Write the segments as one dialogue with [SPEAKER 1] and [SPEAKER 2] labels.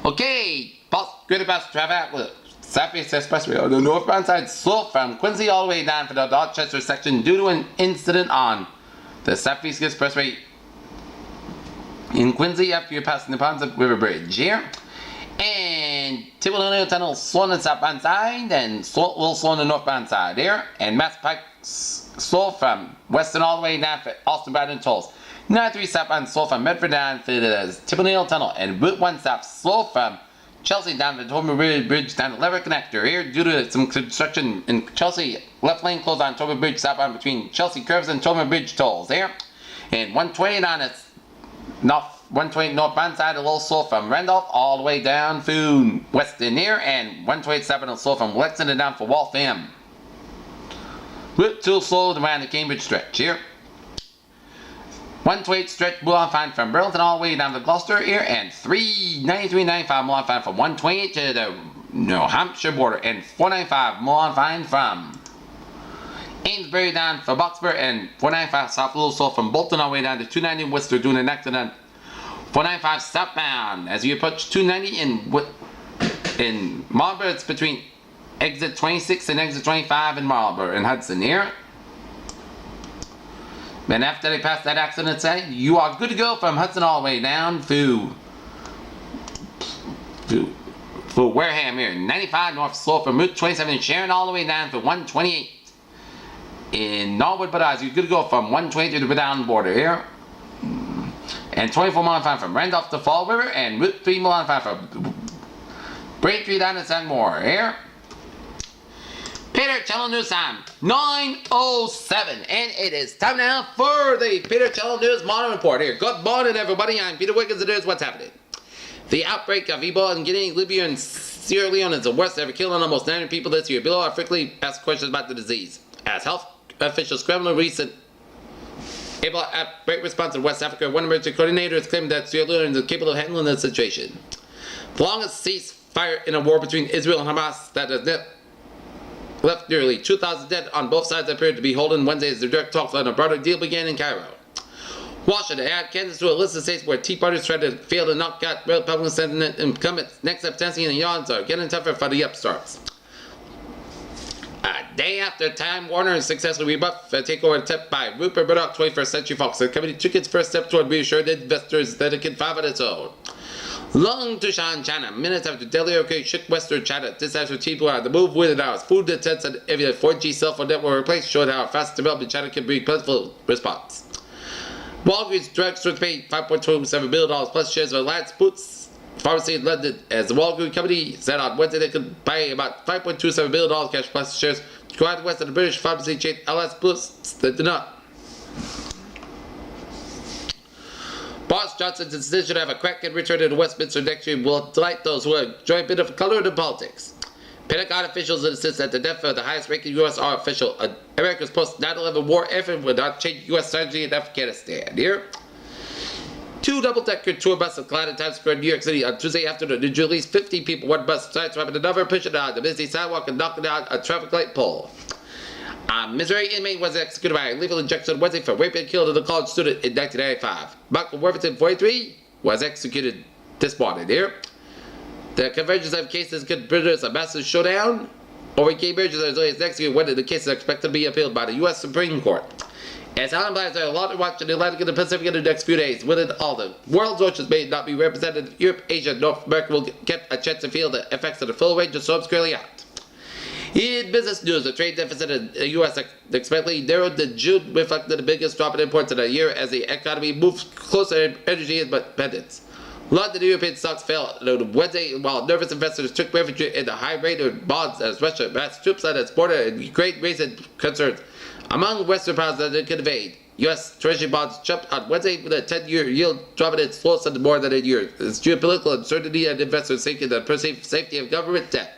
[SPEAKER 1] Okay, good bus traffic outlook. Southeast Expressway on the northbound side slow from Quincy all the way down for the Dorchester section due to an incident on the Southeast Expressway in Quincy after you're passing the Ponce River Bridge here. And Tiburon Tunnel slow on the southbound side and little slow on the northbound side here. And Mass Pike slow from Western all the way down for Austin Bradden Tolls. 93 southbound slow from Medford down for the Tiburon Tunnel. And Route 1 south slow from Chelsea down to the Tober Bridge down to Lever Connector here due to some construction in Chelsea. Left lane closed on Tober Bridge southbound between Chelsea Curves and Tober Bridge tolls there. And 120 on its 120 northbound side a little slow from Randolph all the way down to Weston here. And 127 a slow from Lexington down for Waltham. Route 2 slow around the Cambridge stretch here. 128 stretch Mulan fine from Burlington all the way down to Gloucester here, and 393.95 Mulan fine from 128 to the New Hampshire border, and 495 Mulan fine from Amesbury down for Boxburg, and 495 South Little Slow from Bolton all the way down to 290 in Worcester doing an accident. 495 southbound as you approach 290 in Marlborough. It's between exit 26 and exit 25 in Marlborough and Hudson here. And after they pass that accident site, you are good to go from Hudson all the way down to Wareham here. 95 north slow from Route 27 in Sharon all the way down to 128 in Norwood, but as you're good to go from 120 to the Rhode border here. And 24 mile fine from Randolph to Fall River, and Route 3 mile fine from Braintree down to Sandmore here. Peter Cello News time, 9:07, and it is time now for the Peter Cello News Morning Report here. Good morning, everybody. I'm Peter Wiggins, and here's what's happening. The outbreak of Ebola in Guinea, Libya, and Sierra Leone is the worst ever, killing almost 90 people this year. Below are frequently asked questions about the disease. As health officials scramble recent Ebola outbreak response in West Africa, one emergency coordinator has claimed that Sierra Leone is capable of handling the situation. The longest ceasefire in a war between Israel and Hamas that has left nearly 2,000 dead on both sides appeared to be holding Wednesday as the direct talks on a broader deal began in Cairo. Washington added Kansas to a list of states where Tea Parties tried to fail to knock out Republican Senate incumbents. Next up, Tennessee and the Yawns are getting tougher for the upstarts. A day after Time Warner successfully rebuffed a takeover attempt by Rupert Murdoch, 21st Century Fox, the company took its first step toward reassuring investors that it can thrive on its own. Long to Shan China, minutes after Delhi OK shook Western China, this after T-Block, the move within hours, food detents and every 4G cell phone network replaced showed how fast development China can bring plentiful response. Walgreens drugstores paid $5.27 billion plus shares of Alliance Boots Pharmacy in London, as the Walgreens company said on Wednesday they could buy about $5.27 billion cash plus shares to go out west of the British pharmacy chain Alliance Boots that did not. Boris Johnson's decision to have a crack-in return to Westminster next year will delight those who enjoy a bit of color in politics. Pentagon officials insist that the death of the highest-ranking U.S. official, America's post-9/11 war effort, would not change U.S. strategy in Afghanistan. Here, two double-decker tour buses collided in Times Square, New York City on Tuesday afternoon. Injured at least 50 people. One bus sideswiping another, pushing down the busy sidewalk and knocking down a traffic light pole. A Missouri inmate was executed by a lethal injection Wednesday for raping and killing a college student in 1995. Michael Worthington, 43, was executed this morning here. The convergence of cases could produce a massive showdown over gay marriages as early as next year, when the case is expected to be appealed by the U.S. Supreme Court. As Helen Blythe said, a lot to watch in the Atlantic and the Pacific in the next few days. Within all the world's oceans may not be represented, Europe, Asia, and North America will get a chance to feel the effects of the full range of storms currently out. In business news, the trade deficit in the U.S. expectedly narrowed in June, reflecting the biggest drop in imports in a year as the economy moves closer to energy independence. London European stocks fell on Wednesday while nervous investors took refuge in the high rate of bonds as Russia massed troops on its border and Ukraine raised concerns among Western powers that it could invade. U.S. Treasury bonds jumped on Wednesday with a 10-year yield dropping its lowest in more than a year. As geopolitical uncertainty and investors seeking the perceived safety of government debt.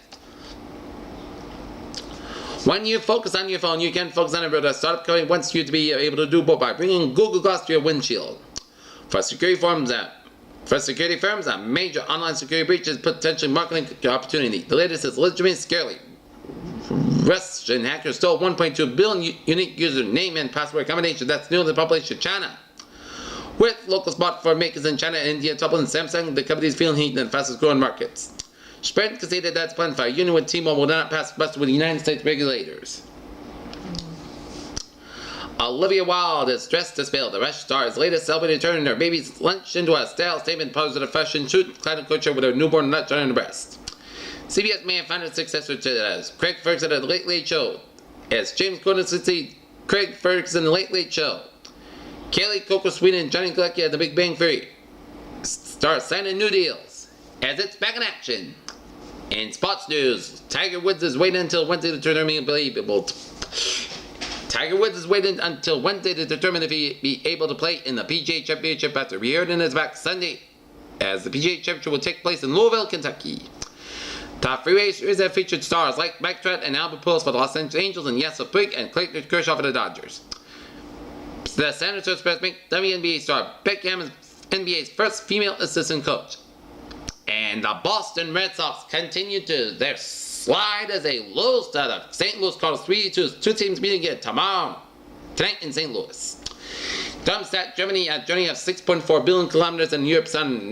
[SPEAKER 1] When you focus on your phone, you can focus on a startup company wants you to be able to do both by bringing Google Glass to your windshield. For security firms, a major online security breach is potentially marketing opportunity. The latest is legitimately scary. Russian hackers stole 1.2 billion unique user name and password combinations. That's nearly the population of China. with local spot for makers in China, India, Taiwan, and Samsung. The company is feeling heat in the fastest growing markets. Sprint conceded that's planned for a union with T-Mobile will not pass muster with the United States regulators. Olivia Wilde is dressed to spill. The Rush star's latest celebrity turned her baby's lunch into a style statement posed at a fashion shoot, clad in culture with her newborn nut on her breast. CBS may have found its successor to Craig Ferguson at the Late Late Show. As James Corden succeeds Craig Ferguson, The Late Late Show. Kaylee Coco Sweden and Johnny Galecki at The Big Bang Theory start signing new deals as it's back in action. In sports news, Tiger Woods is waiting until Wednesday to determine unbelievable. Tiger Woods is waiting until Wednesday to determine if he be able to play in the PGA Championship after re-hurting his back Sunday, as the PGA Championship will take place in Louisville, Kentucky. Top freeway series have featured stars like Mike Trout and Albert Pujols for the Los Angeles Angels and Yasiel Puig and Clayton Kershaw for the Dodgers. The San Antonio Spurs make WNBA star Becky Hammond NBA's first female assistant coach. And the Boston Red Sox continue to their slide as they lose to the St. Louis Cardinals 3-2. Two teams meeting again tonight in St. Louis. Darmstadt, Germany, a journey of 6.4 billion kilometers in Europe's sun,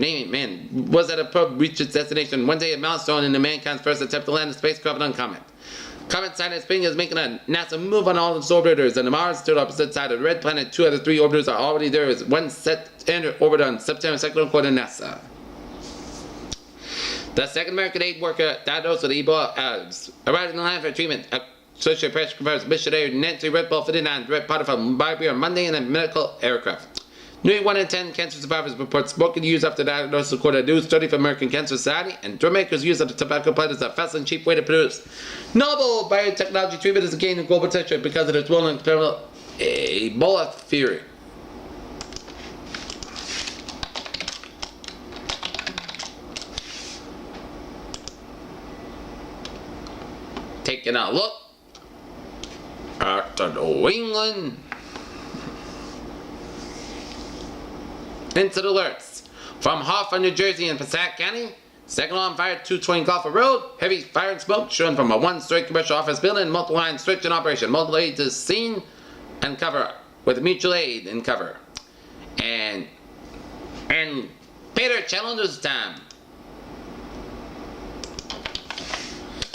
[SPEAKER 1] was at a probe reached its destination Wednesday, a milestone in the mankind's first attempt to land a spacecraft on Comet. Comet scientist Spring is making a NASA move on all its orbiters, and the Mars to the opposite side of the red planet. 2 out of 3 orbiters are already there, with one set to enter orbit on September 2nd, according to NASA. The second American aid worker diagnosed with Ebola arrived in the line for treatment. Associated Press confirms missionary Nancy Red Bull 59 direct part from Liberia on Monday in a medical aircraft. Nearly 1 in 10 cancer survivors report smoking use after diagnosis, according to a new study from American Cancer Society, and drug makers use of the tobacco plant is a fast and cheap way to produce novel biotechnology treatment is gaining global attention because of its well-known experimental Ebola theory. Taking a look at the New England incident alerts from Hawthorne, New Jersey and Passaic County. Second alarm fire at 220 Golfer Road. Heavy fire and smoke shown from a one-story commercial office building. Multiple lines switch in operation. Multiple aids is seen and cover with mutual aid and cover. And Peter challenges time.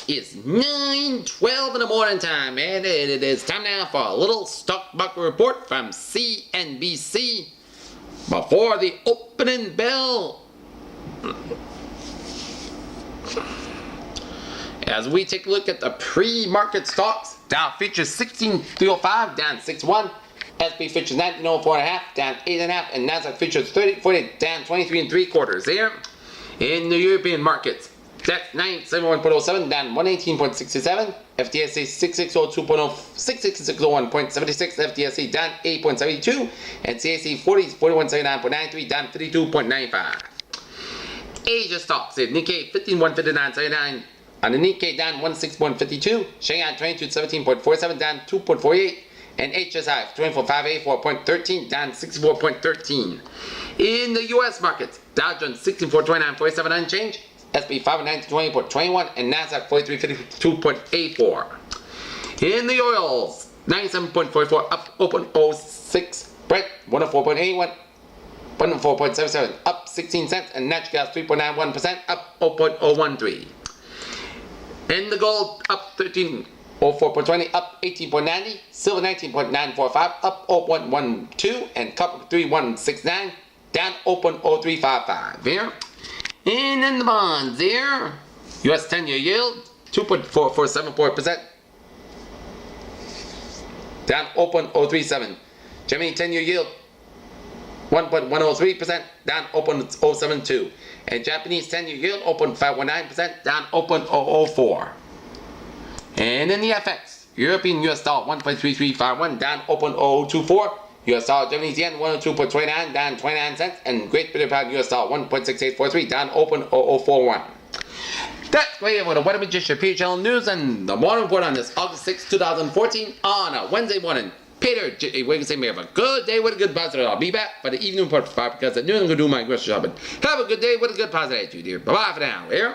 [SPEAKER 1] It's 9:12 in the morning time, and it is time now for a little stock market report from CNBC before the opening bell. As we take a look at the pre-market stocks, Dow Futures 16,305 down 6.1, S&P Futures 1904.5 down 8.5, and Nasdaq Futures 3040 down 23 3/4. There, in the European markets. DAX 971.07 down 118.67, FTSE 6601.76, FTSE down 8.72, and CAC 4179.93 down 32.95. Asia stocks at Nikkei 15159.79, on the Nikkei down 16.52, Shanghai 2217.47 down 2.48, and HSI 24584.13 down 64.13. In the US markets, Dow Jones 16429.47 unchanged, S&P 590.21 and Nasdaq 4352.84. In the oils, 97.44 up 0.06, Brent 104.81, 104.77 up 16 cents, and natural gas 3.91% up 0.013. In the gold, up 13.04.20 up 18.90, silver 19.945 up 0.12, and copper 3169 down 0.0355. Here. And in the bonds there, US 10-year yield 2.4474%, down 0.037. Germany 10-year yield 1.103%, down 0.072. And Japanese 10-year yield 0.519%, down 0.004. And in the FX, European US dollar 1.3351, down 0.024. US dollar Japanese yen 102.29 down 29 cents, and Great Britain pound US dollar 1.6843 down 0.0041. That's great for the Weather Magician Peter Channel News and the morning report on this August 6, 2014 on a Wednesday morning. Peter Wiggins saying, have a good day with a good positive. I'll be back for the evening report for 5 because I knew I'm going to do my grocery shopping. Have a good day with a good positive attitude, dear. Bye-bye for now, here.